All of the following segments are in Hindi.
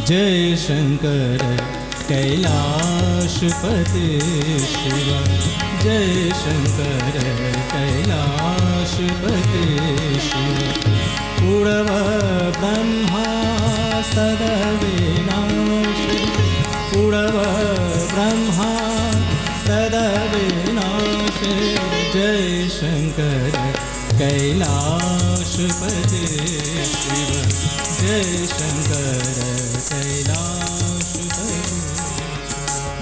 जय शंकर कैलाशपति शिव, जय शंकर कैलाशपति शिव। उड़व ब्रह्मा सदविनाशी, उड़व ब्रह्मा सदविनाशी, जय शंकर कैलाशपति शिव, जय शंकर कैलाशपति।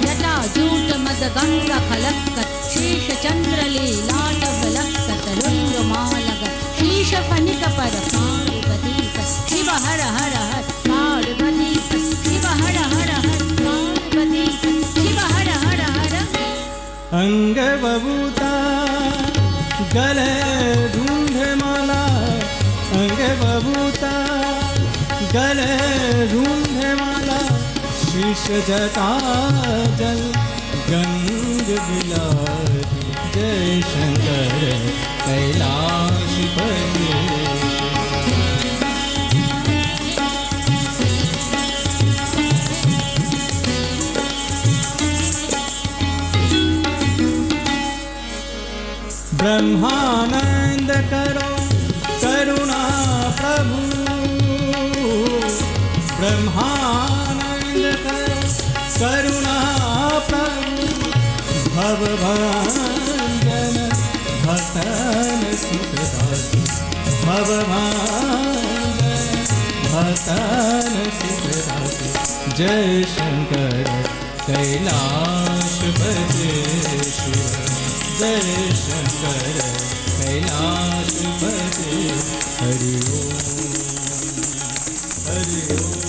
जटाजूट मद गंगा खलक्कत शेष चंद्र लीलाटवलक्कत रुद्रमालगत शीश फनिक पर पार्वतीपत शिव हर हर हर पार्वतीपत शिव हर हर हर पार्वतीपत शिव हर हर हर। अंग बबूता गले ढूंढे माला, अंग बबूता गले ढूंढे माला, शीश जटा जल गंग बिलारी, जय शंकर कैलाशपति। ब्रह्मानंद करो करुणा प्रभु, ब्रह्मानंद करो करुणा प्रभु, भवभंजन भक्तन सुखदासी, भवभंजन भक्तन सुखदासी, जय शंकर कैलाशपति शिव, जय शंकर कैलाशपति। हरि ओम हरि ओम।